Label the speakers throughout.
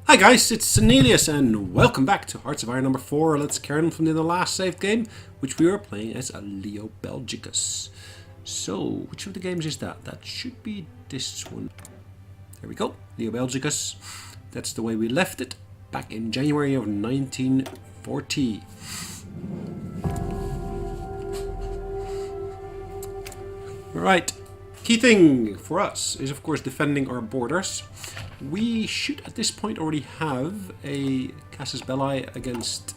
Speaker 1: Hi guys, it's Sonelias and welcome back to Hearts of Iron number 4. Let's carry on from the last saved game, which we were playing as a Leo Belgicus. So, which of the games is that? That should be this one. There we go, Leo Belgicus. That's the way we left it back in January of 1940. Right, key thing for us is of course defending our borders. We should at this point already have a casus belli against...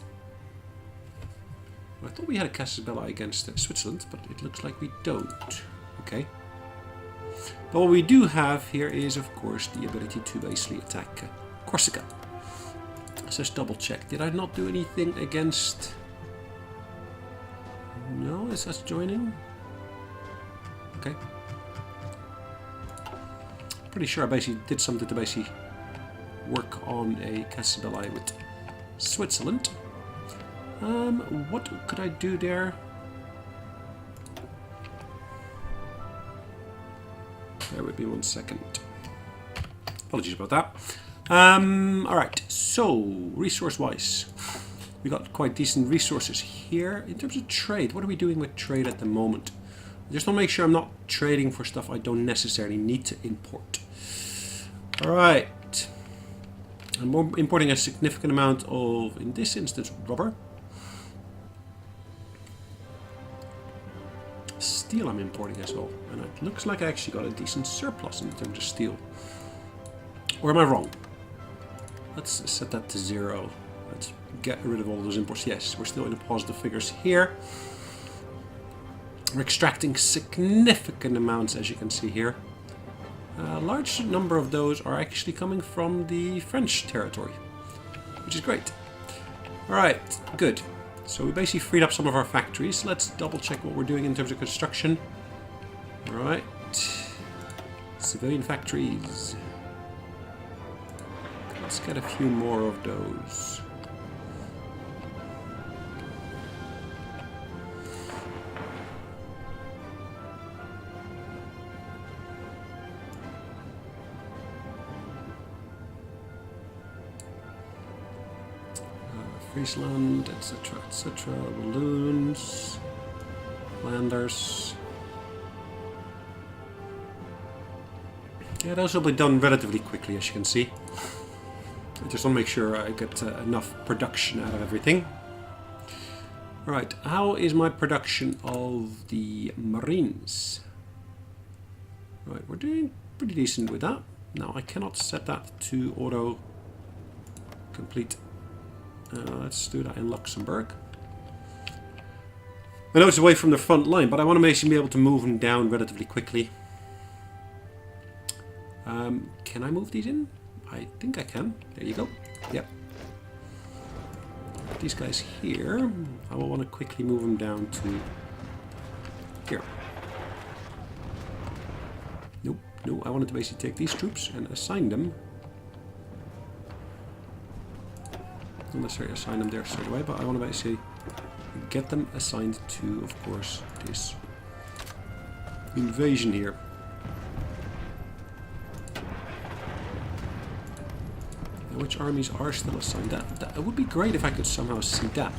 Speaker 1: I thought we had a casus belli against Switzerland, but it looks like we don't. Okay. But what we do have here is of course the ability to basically attack Corsica. Let's just double check. Did I not do anything against... No, is us joining? Okay. Pretty sure I basically did something to basically work on a casus belli with Switzerland. What could I do there? Bear with me 1 second. Apologies about that. Alright, so resource-wise, we got quite decent resources here. In terms of trade, what are we doing with trade at the moment? I just want to make sure I'm not trading for stuff I don't necessarily need to import. Alright. I'm importing a significant amount of, in this instance, rubber. Steel I'm importing as well. And it looks like I actually got a decent surplus in terms of steel. Or am I wrong? Let's set that to 0. Let's get rid of all those imports. Yes, we're still in the positive figures here. We're extracting significant amounts, as you can see here. A large number of those are actually coming from the French territory, which is great. Alright, good. So we basically freed up some of our factories. Let's double check what we're doing in terms of construction. Alright. Civilian factories. Let's get a few more of those. Friesland, etc., etc., balloons, landers. Yeah, those will be done relatively quickly, as you can see. I just want to make sure I get enough production out of everything. Right, how is my production of the Marines? Right, we're doing pretty decent with that. Now, I cannot set that to auto complete. Let's do that in Luxembourg. I know it's away from the front line, but I want to basically be able to move them down relatively quickly. Can I move these in? I think I can. There you go. Yep. These guys here, I will want to quickly move them down to here. Nope. No, I wanted to basically take these troops and assign them. Not necessarily assign them there straight away, but I want to basically get them assigned to, of course, this invasion here. Now, which armies are still assigned? That would be great if I could somehow see that.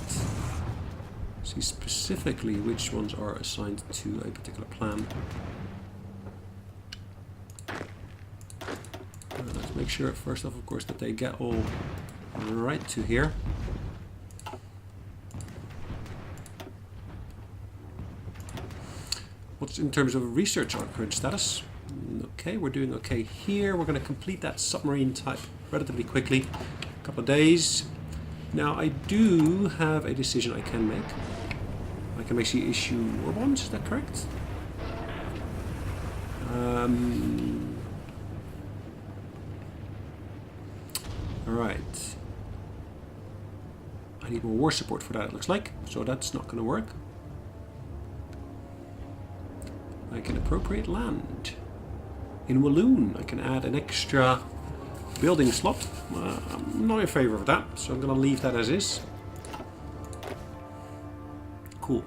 Speaker 1: See specifically which ones are assigned to a particular plan. Let's make sure first off, of course, that they get all right to here. What's in terms of research our current status? Okay, we're doing okay here. We're going to complete that submarine type relatively quickly. A couple of days. Now I do have a decision I can make. I can basically issue war bonds, is that correct? Alright. I need more war support for that, it looks like. So that's not going to work. I can appropriate land. In Walloon, I can add an extra building slot. I'm not in favor of that, so I'm going to leave that as is. Cool.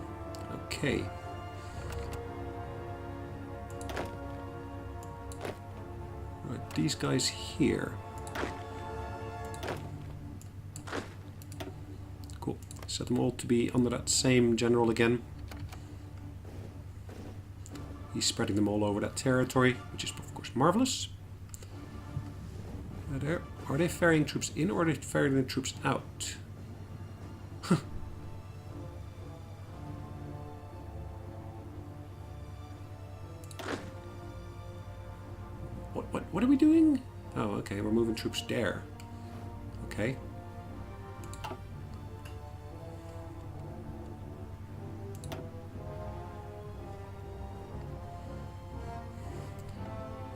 Speaker 1: Okay. Right, these guys here. Set them all to be under that same general again. He's spreading them all over that territory, which is of course marvelous. Are they ferrying troops in or are they ferrying the troops out? What are we doing? Oh, okay, we're moving troops there. Okay.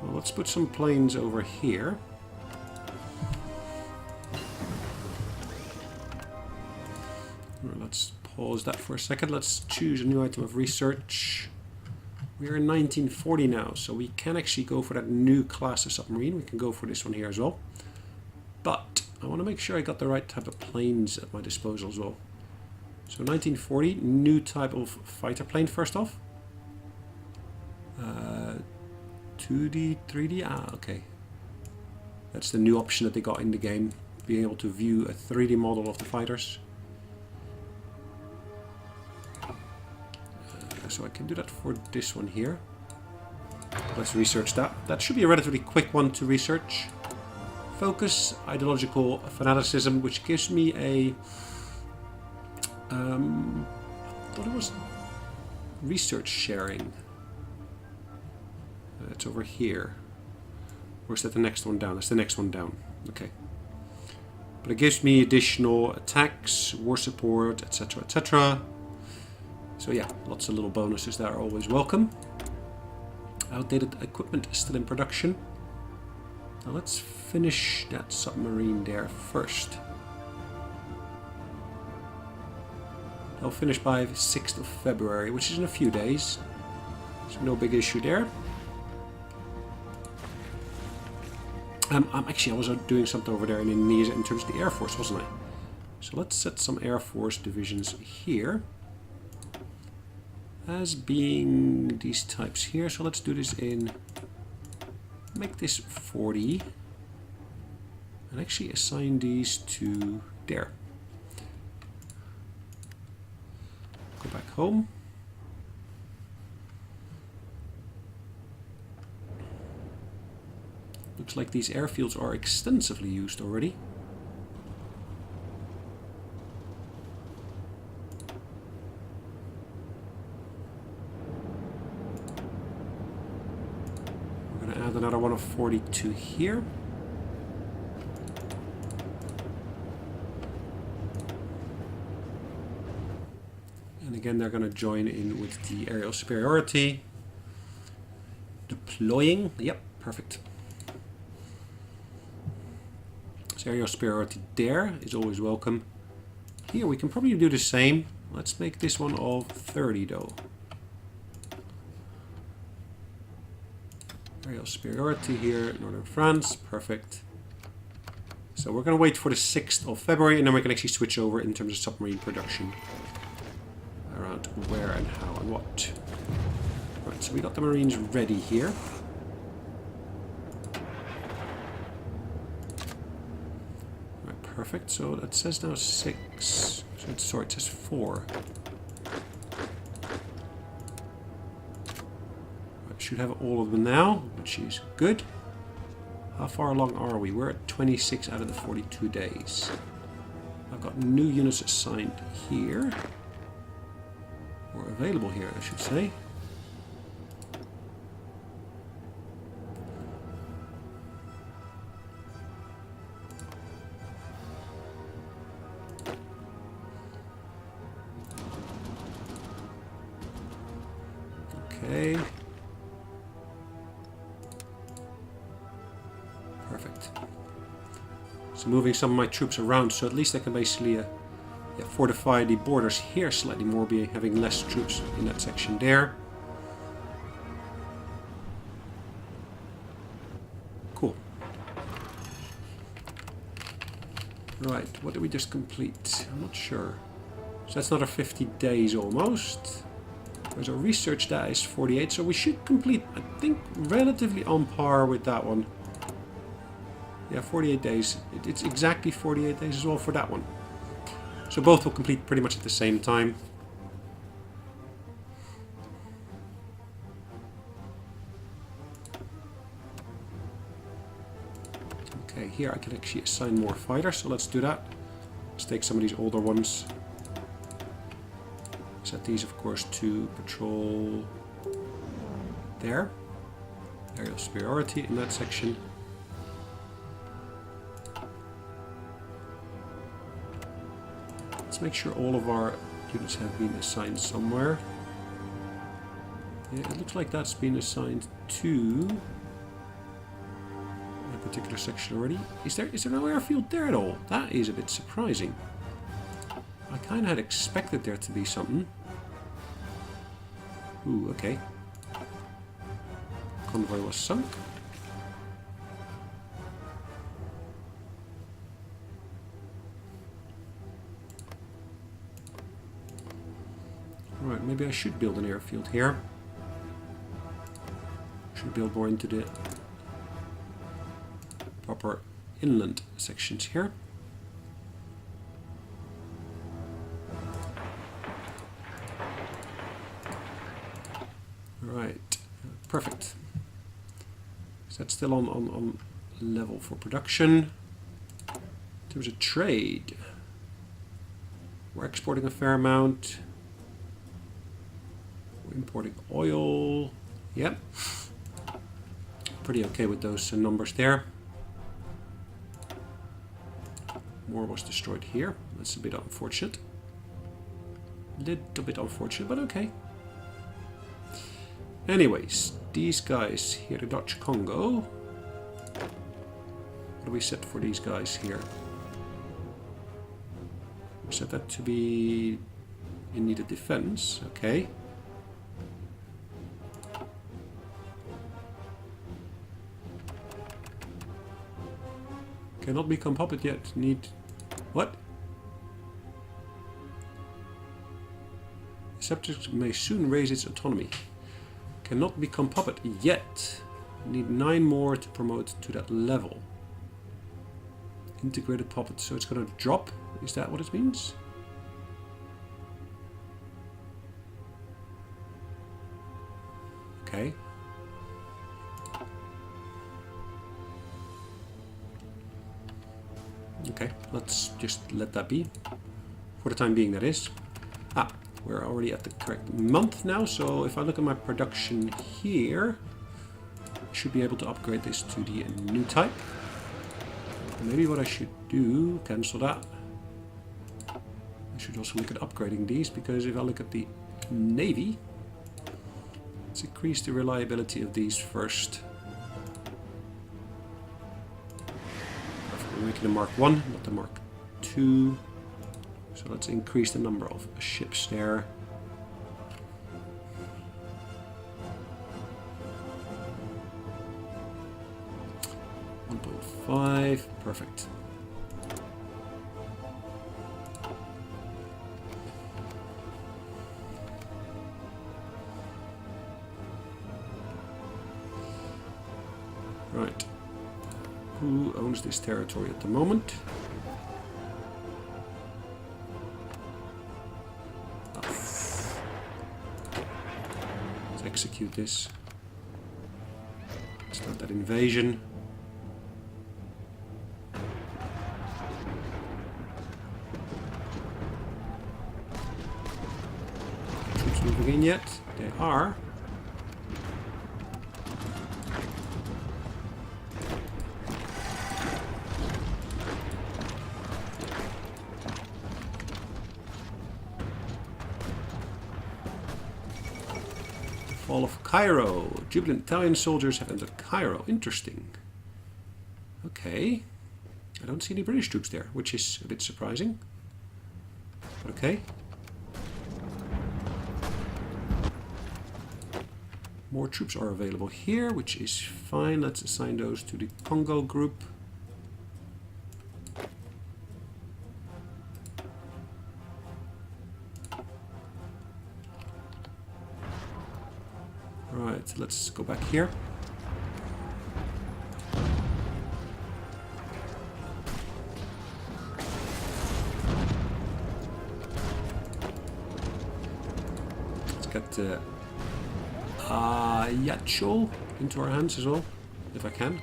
Speaker 1: Well, let's put some planes over here. Let's pause that for a second. Let's choose a new item of research. We're in 1940 now, so we can actually go for that new class of submarine. We can go for this one here as well. But I want to make sure I got the right type of planes at my disposal as well. So 1940, new type of fighter plane first off. 2D, 3D, okay. That's the new option that they got in the game. Being able to view a 3D model of the fighters. So I can do that for this one here. Let's research that. That should be a relatively quick one to research. Focus, ideological fanaticism, which gives me a... I thought it was research sharing. It's over here. Or is that the next one down? That's the next one down. Okay. But it gives me additional attacks, war support, etc., etc. So yeah, lots of little bonuses that are always welcome. Outdated equipment is still in production. Now let's finish that submarine there first. I'll finish by the 6th of February, which is in a few days. So no big issue there. Actually, I was doing something over there in Indonesia in terms of the Air Force, wasn't I? So let's set some Air Force divisions here. As being these types here, so let's do this in, make this 40 and actually assign these to there. Go back home. Looks like these airfields are extensively used already. Another one of 42 here. And again, they're going to join in with the aerial superiority. Deploying. Yep, perfect. So aerial superiority there is always welcome. Here we can probably do the same. Let's make this one of 30 though. Aerial superiority here, northern France, perfect. So we're going to wait for the 6th of February and then we can actually switch over in terms of submarine production. Around where and how and what. Right, so we got the Marines ready here. Right, perfect. So that says now 6. So sorry, it says 4. Should have all of them now, which is good. How far along are we? We're at 26 out of the 42 days. I've got new units assigned here. Or available here, I should say. Okay. Perfect. So moving some of my troops around, so at least I can basically fortify the borders here slightly more, by having less troops in that section there. Cool. Right, what did we just complete? I'm not sure. So that's another 50 days almost. There's our research, that is 48, so we should complete, I think, relatively on par with that one. Yeah, 48 days. It's exactly 48 days as well for that one. So both will complete pretty much at the same time. Okay, here I can actually assign more fighters, so let's do that. Let's take some of these older ones. Set these, of course, to patrol there. Aerial superiority in that section. Let's make sure all of our units have been assigned somewhere. Yeah, it looks like that's been assigned to a particular section already. Is there no airfield there at all? That is a bit surprising. I kind of had expected there to be something. Ooh, okay. Convoy was sunk. Alright, maybe I should build an airfield here. Should build more into the proper inland sections here. Alright, perfect. Is that still on level for production? In terms of trade, we're exporting a fair amount. We're importing oil. Yep. Pretty okay with those numbers there. More was destroyed here. That's a bit unfortunate. Little bit unfortunate, but okay. Anyways, these guys here, the Dutch Congo. What do we set for these guys here? We set that to be in need of defense. Okay. Cannot become puppet yet. Need... What? The subject may soon raise its autonomy. Cannot become puppet yet. Need 9 more to promote to that level. Integrated puppet. So it's going to drop. Is that what it means? Okay. Okay, let's just let that be. For the time being, that is. Ah, we're already at the correct month now, so if I look at my production here, I should be able to upgrade this to the new type. Maybe what I should do, cancel that. I should also look at upgrading these, because if I look at the Navy, let's increase the reliability of these first. We're making a Mark 1, not the Mark 2. So let's increase the number of ships there. .5, perfect. Right. Who owns this territory at the moment? Let's execute this. Start that invasion. Troops moving in yet? They are. Fall of Cairo. Jubilant Italian soldiers have entered Cairo. Interesting. Okay. I don't see any British troops there, which is a bit surprising. But okay. More troops are available here, which is fine. Let's assign those to the Congo group. Right, let's go back here. get Yacho into our hands as well, if I can.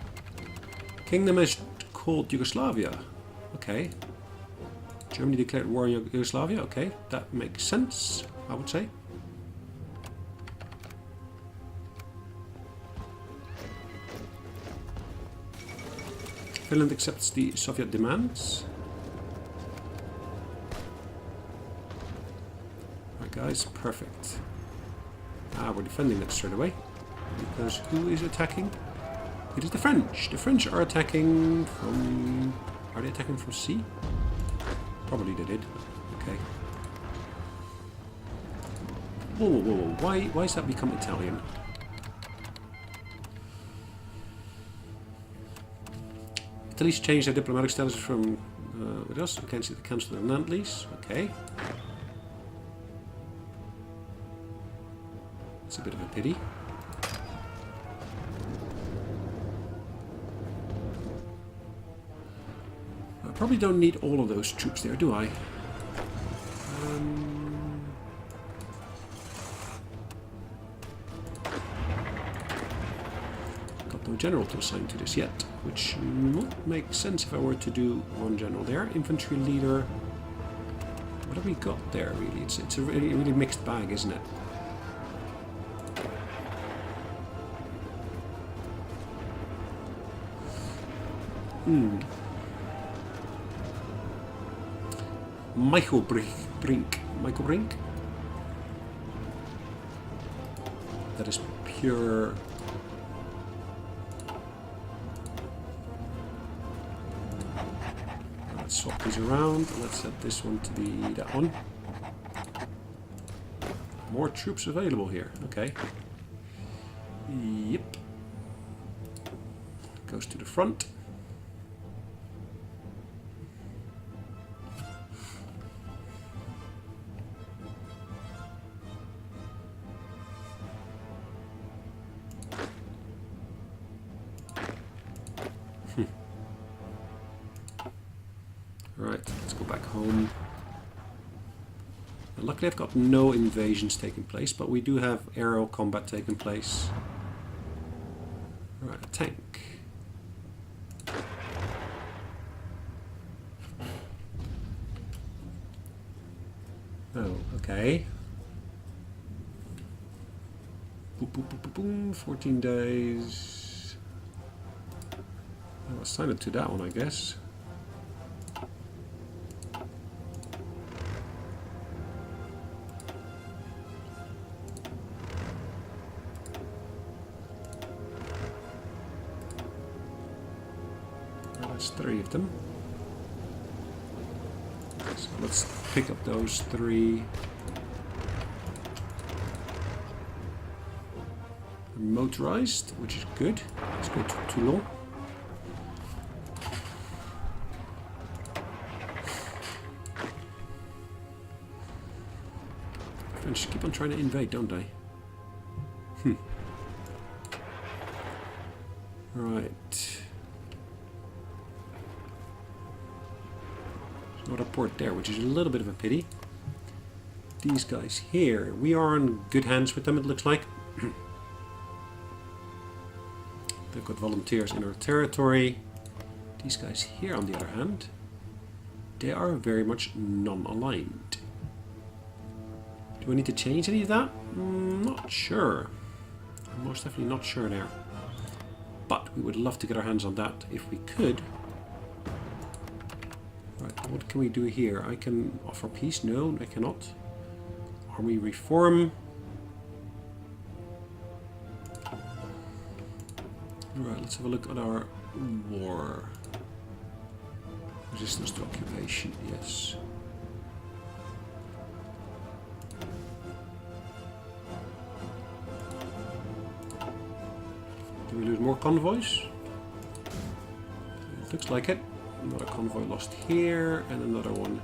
Speaker 1: Kingdom is called Yugoslavia. Okay. Germany declared war on Yugoslavia. Okay, that makes sense, I would say. Finland accepts the Soviet demands. Alright guys, perfect. We're defending that straight away. Because who is attacking? It is the French. The French are attacking from... Are they attacking from sea? Probably they did. Okay. Whoa, whoa, whoa. Why has that become Italian? Italy's changed their diplomatic status from with us. We can see the Council of Nantes. Okay. It's a bit of a pity. I probably don't need all of those troops there, do I? Got no general to assign to this yet, which would make sense if I were to do one general there. Infantry leader. What have we got there, really? It's a really mixed bag, isn't it? Michael Brink. That is pure. Let's swap these around. Let's set this one to be that one. More troops available here. Okay. Yep. Goes to the front. Right, let's go back home. And luckily I've got no invasions taking place, but we do have aerial combat taking place. Right, a tank. Oh, okay. Boop, boop, boop, boop, boom. 14 days. I'll assign it to that one, I guess. That's 3 of them. So let's pick up those 3. Motorized, which is good. Let's go to Toulon. French keep on trying to invade, don't they? Right. There's not a port there, which is a little bit of a pity. These guys here, we are in good hands with them, it looks like. They've got volunteers in our territory. These guys here, on the other hand, they are very much non-aligned. Do I need to change any of that? Not sure. I'm most definitely not sure there. But we would love to get our hands on that if we could. Right, what can we do here? I can offer peace. No, I cannot. Army reform. Alright, let's have a look at our war. Resistance to occupation, yes. Do we lose more convoys? It looks like it. Another convoy lost here, and another one.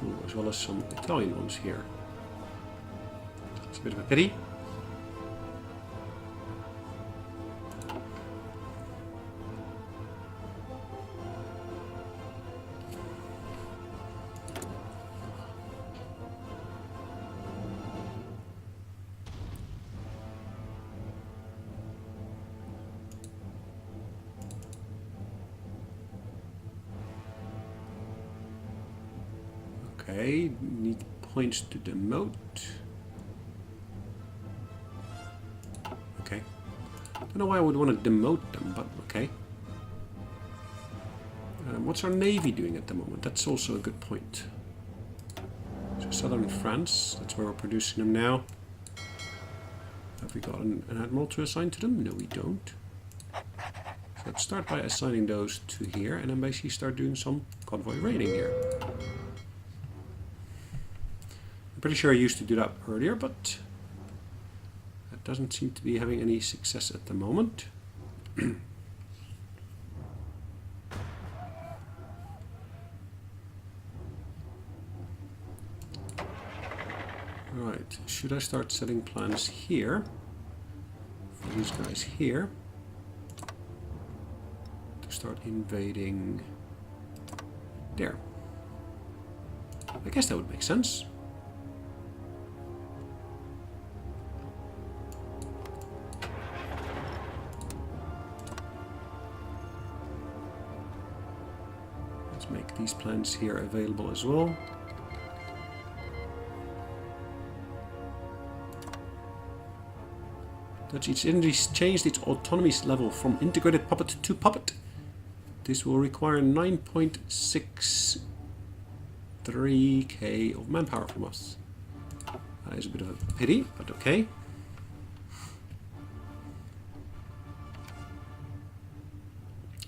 Speaker 1: Ooh, as well as some Italian ones here. It's a bit of a pity. Okay, need points to demote. Okay. Don't know why I would want to demote them, but okay. What's our navy doing at the moment? That's also a good point. So southern France, that's where we're producing them now. Have we got an admiral to assign to them? No, we don't. So let's start by assigning those to here, and then basically start doing some convoy raiding here. I'm pretty sure I used to do that earlier, but that doesn't seem to be having any success at the moment. Right, should I start setting plans here for these guys here to start invading there? I guess that would make sense. Let's make these plans here available as well. Dutch East Indies changed its autonomy level from integrated puppet to puppet. This will require 9.63k of manpower from us. That is a bit of a pity, but okay.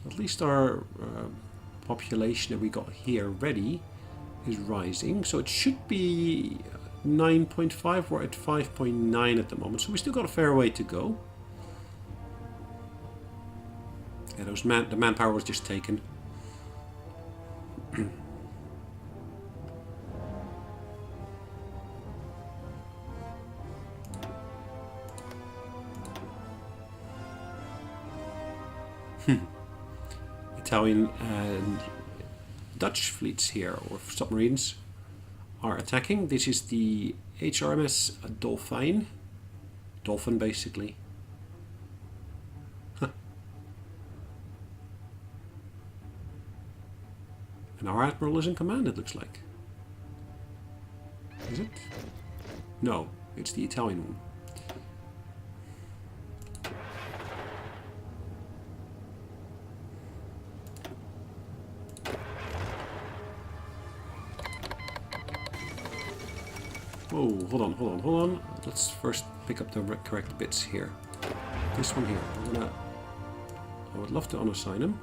Speaker 1: At least our population that we got here ready is rising, so it should be 9.5. We're at 5.9 at the moment, so we still got a fair way to go. Yeah, the manpower was just taken. Italian and Dutch fleets here, or submarines, are attacking. This is the HRMS Dolphin. Dolphin, basically. Huh. And our admiral is in command, it looks like. Is it? No, it's the Italian one. Oh, hold on. Let's first pick up the correct bits here. This one here. I would love to unassign him.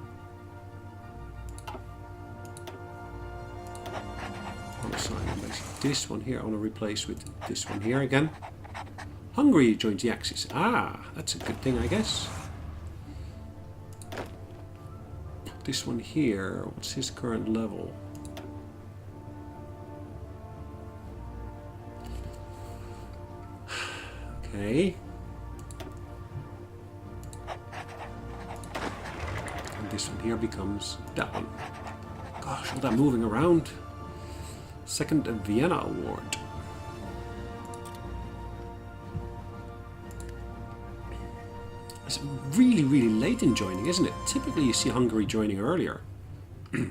Speaker 1: Unassign him, basically. This one here I want to replace with this one here again. Hungary joins the Axis. Ah, that's a good thing, I guess. This one here, what's his current level? Okay. And this one here becomes that one. Gosh, all that moving around. Second Vienna Award. It's really, really late in joining, isn't it? Typically you see Hungary joining earlier. But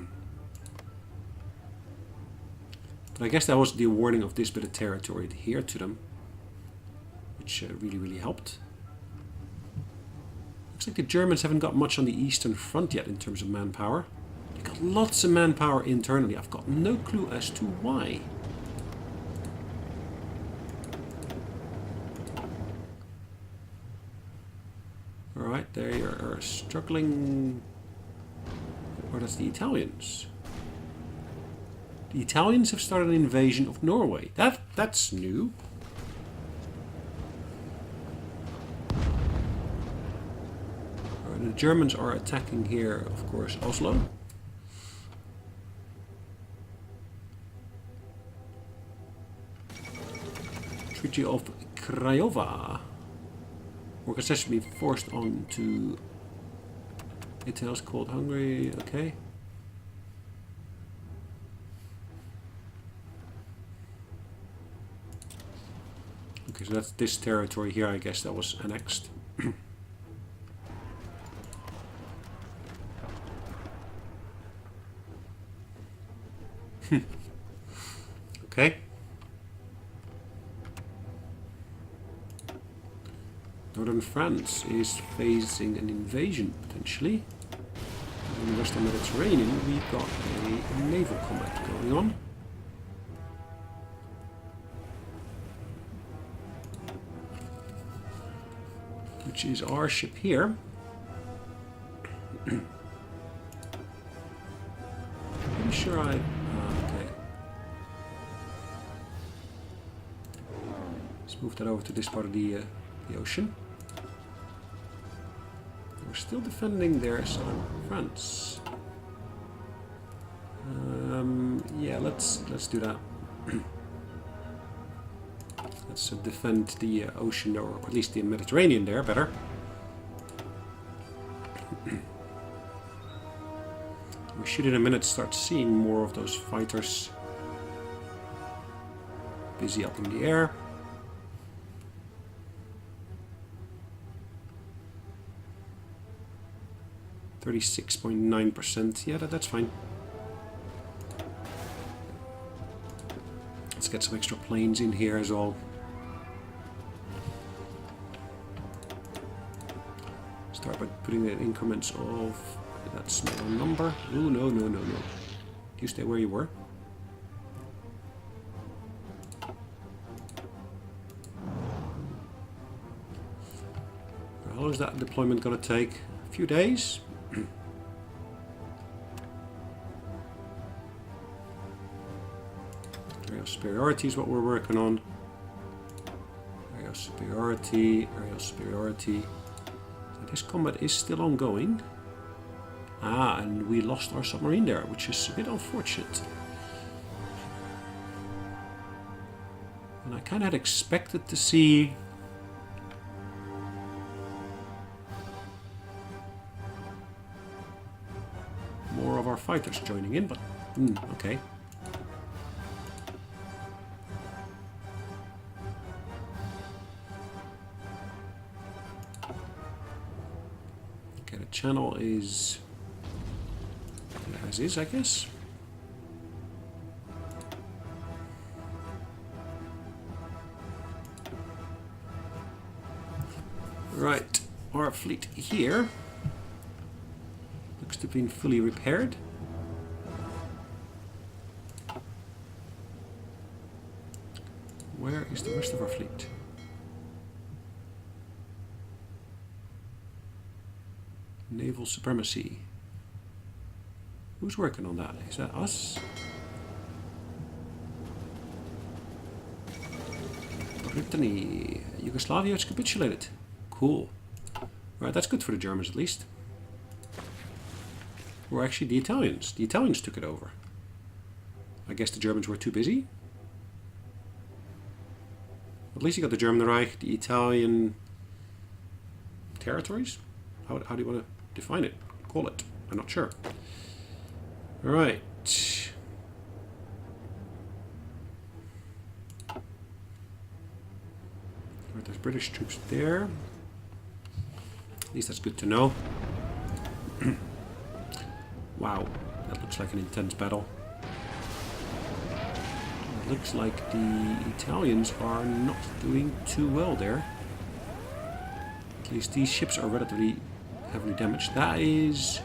Speaker 1: I guess that was the awarding of this bit of territory here to them, which really, really helped. Looks like the Germans haven't got much on the Eastern Front yet in terms of manpower. They got lots of manpower internally. I've got no clue as to why. Alright, they are struggling. Or that's the Italians. The Italians have started an invasion of Norway. That's new. The Germans are attacking here, of course, Oslo. Treaty of Craiova. Or concession being forced on to Italy's called Hungary. Okay. Okay, so that's this territory here, I guess, that was annexed. Okay. Northern France is facing an invasion, potentially. In the Western Mediterranean, we've got a naval combat going on. Which is our ship here. Pretty sure I... okay. Let's move that over to this part of the ocean. We're still defending their southern France. Yeah, let's do that. Let's defend the ocean, or at least the Mediterranean there better. We should in a minute start seeing more of those fighters busy up in the air. (36.9%). Yeah, that's fine. Let's get some extra planes in here as well. Start by putting in increments of that small number. Ooh, no. You stay where you were. How long is that deployment going to take? A few days? Aerial superiority is what we're working on. Aerial superiority. So this combat is still ongoing. Ah, and we lost our submarine there, which is a bit unfortunate. And I kind of had expected to see more of our fighters joining in, but okay. Okay, the channel is as is, I guess. Right, our fleet here looks to have been fully repaired. Where is the rest of our fleet? Naval supremacy. Who's working on that? Is that us? Brittany. Yugoslavia has capitulated. Cool. Right, that's good for the Germans at least. Or actually the Italians. The Italians took it over. I guess the Germans were too busy. At least you got the German Reich, the Italian territories. How do you want to define it? Call it? I'm not sure. Right. Right, there's British troops there. At least that's good to know. Wow, that looks like an intense battle. It looks like the Italians are not doing too well there. At least these ships are relatively heavily damaged. That is...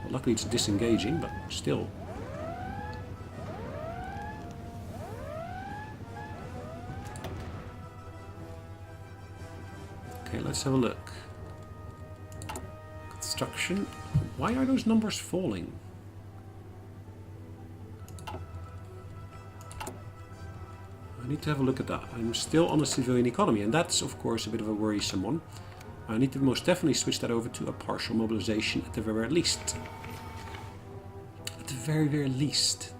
Speaker 1: well, luckily it's disengaging, but still. Okay, let's have a look. Construction. Why are those numbers falling? I need to have a look at that. I'm still on a civilian economy, and that's of course a bit of a worrisome one. I need to most definitely switch that over to a partial mobilization at the very least. At the very, very least.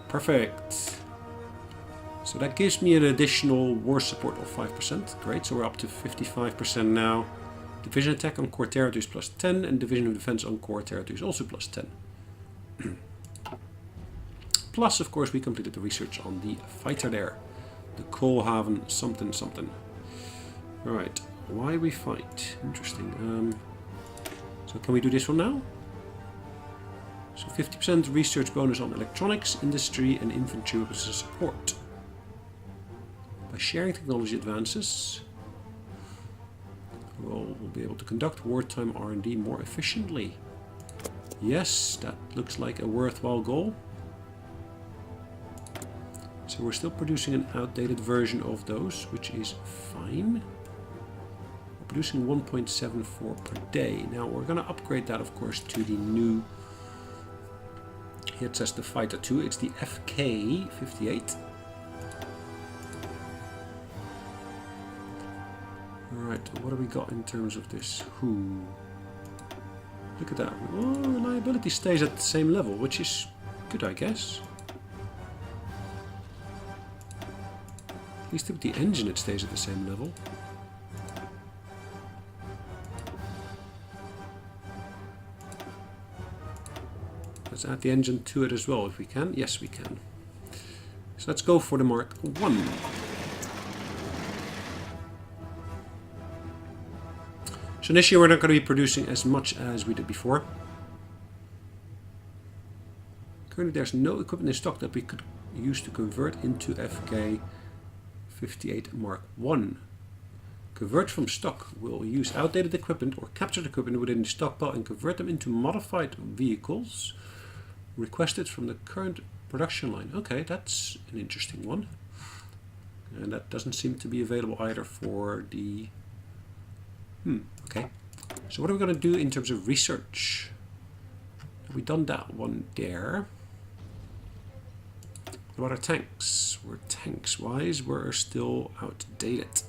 Speaker 1: Perfect. So that gives me an additional war support of 5%. Great, so we're up to 55% now. Division attack on core territories plus 10, and division of defense on core territories also plus 10. Plus, of course, we completed the research on the fighter there. The Koolhaven something something. Alright, why we fight? Interesting. So can we do this one now? So 50% research bonus on electronics, industry and infantry weapons support. By sharing technology advances, we'll be able to conduct wartime R&D more efficiently. Yes, that looks like a worthwhile goal. So we're still producing an outdated version of those, which is fine. We're producing 1.74 per day. Now we're going to upgrade that, of course, to the new... Here it says the Fighter 2. It's the FK-58. Alright, what have we got in terms of this? Who? Look at that. Oh, reliability stays at the same level, which is good, I guess. At least with the engine it stays at the same level. Let's add the engine to it as well if we can. Yes, we can. So let's go for the Mark 1. So this year we're not going to be producing as much as we did before. Currently there's no equipment in stock that we could use to convert into FK-58 Mark 1. Convert from stock. We'll use outdated equipment or captured equipment within the stockpile and convert them into modified vehicles requested from the current production line. Okay, that's an interesting one. And that doesn't seem to be available either for the... okay. So what are we going to do in terms of research? Have we done that one there? What about our tanks? We're tanks-wise, we're still outdated.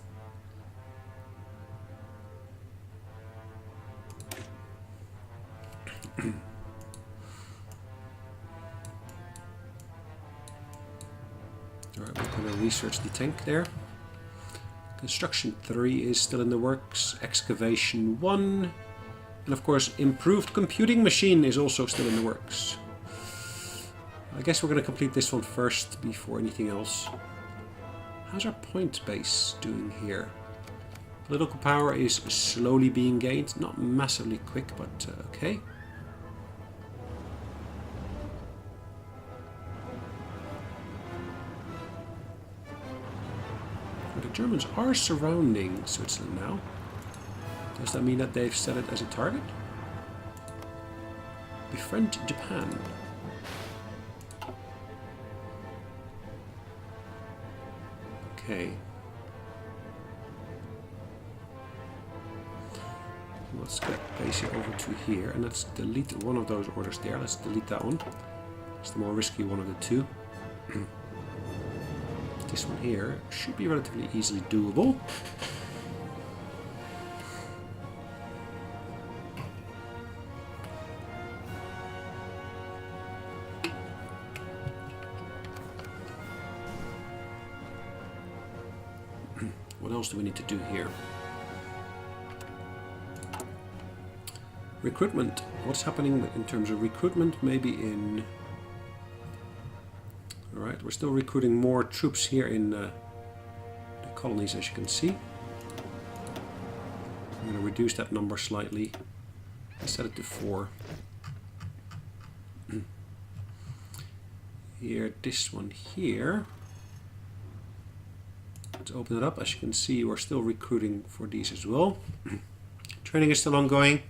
Speaker 1: Alright, we're going to research the tank there. Construction 3 is still in the works. Excavation 1. And of course, improved computing machine is also still in the works. I guess we're going to complete this one first before anything else. How's our point base doing here? Political power is slowly being gained. Not massively quick, but okay. The Germans are surrounding Switzerland now. Does that mean that they've set it as a target? Befriend Japan. Okay. Let's get base over to here and let's delete one of those orders there. Let's delete that one. It's the more risky one of the two. This one here should be relatively easily doable. What else do we need to do here? Recruitment. What's happening in terms of recruitment? Maybe in... Alright, we're still recruiting more troops here in the colonies, as you can see. I'm going to reduce that number slightly. Let's set it to 4. Here, this one here. Let's open it up. As you can see, we're still recruiting for these as well. Training is still ongoing.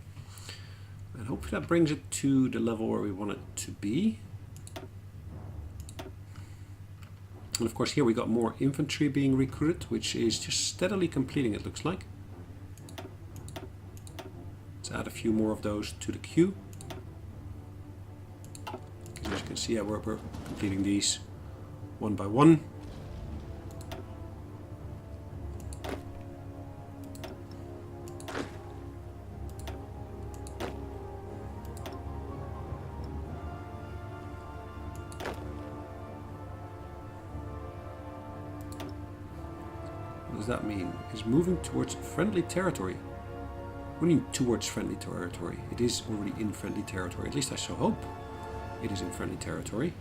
Speaker 1: And hopefully that brings it to the level where we want it to be. And of course here we got more infantry being recruited, which is just steadily completing, it looks like. Let's add a few more of those to the queue. As you can see, we're completing these one by one. What does that mean? Is moving towards friendly territory. What do you mean towards friendly territory? It is already in friendly territory. At least I so hope it is in friendly territory.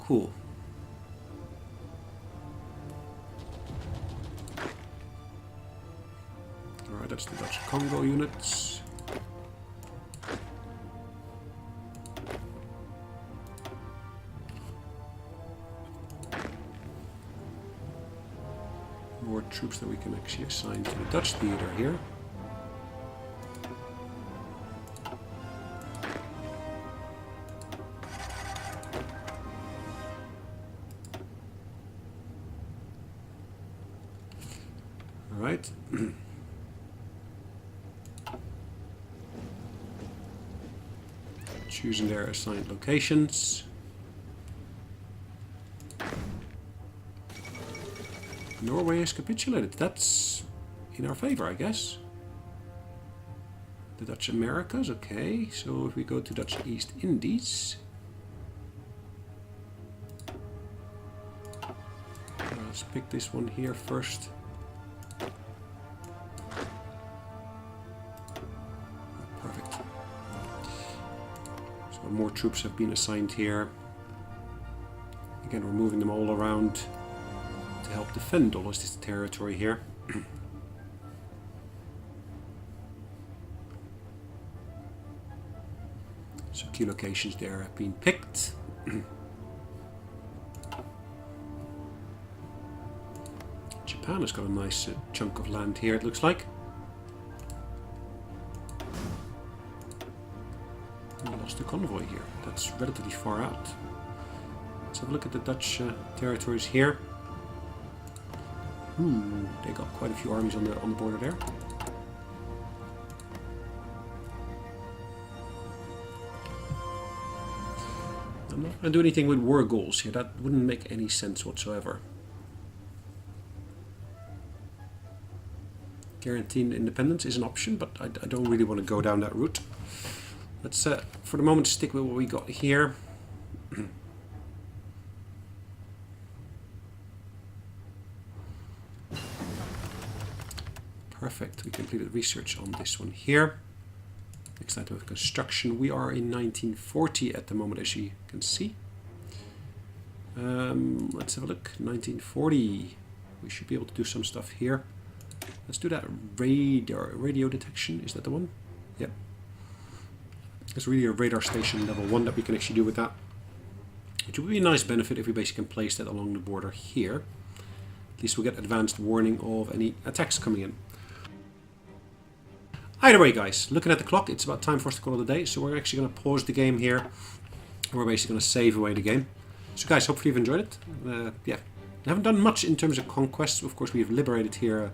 Speaker 1: Cool. Alright, that's the Dutch Congo units. More troops that we can actually assign to the Dutch theater here. Alright. Choosing their assigned locations. Norway has capitulated. That's in our favor, I guess. The Dutch Americas, okay. So if we go to Dutch East Indies. Let's pick this one here first. Perfect. So more troops have been assigned here. Again, we're moving them all around to help defend all this territory here. So key locations there have been picked. Japan has got a nice chunk of land here, it looks like. We lost a convoy here. That's relatively far out. Let's have a look at the Dutch territories here. They got quite a few armies on the border there. I'm not going to do anything with war goals here. That wouldn't make any sense whatsoever. Guaranteeing independence is an option, but I don't really want to go down that route. Let's, for the moment, stick with what we got here. Perfect. We completed research on this one here. Next item of construction. We are in 1940 at the moment, as you can see. Let's have a look. 1940. We should be able to do some stuff here. Let's do that radio detection. Is that the one? Yep. There's really a radar station level 1 that we can actually do with that. Which would be a nice benefit if we basically can place that along the border here. At least we'll get advanced warning of any attacks coming in. Either way, guys, looking at the clock, it's about time for us to call it a day. So we're actually going to pause the game here. We're basically going to save away the game. So guys, hopefully you've enjoyed it. Yeah, we haven't done much in terms of conquests. Of course, we've liberated here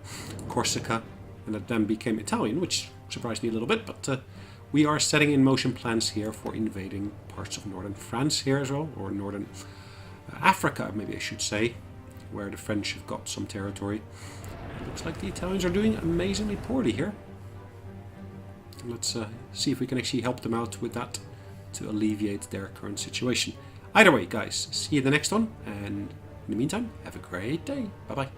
Speaker 1: Corsica, and that then became Italian, which surprised me a little bit. But we are setting in motion plans here for invading parts of northern France here as well, or northern Africa, maybe I should say, where the French have got some territory. It looks like the Italians are doing amazingly poorly here. Let's see if we can actually help them out with that to alleviate their current situation. Either way, guys, see you in the next one, and in the meantime, have a great day. Bye-bye.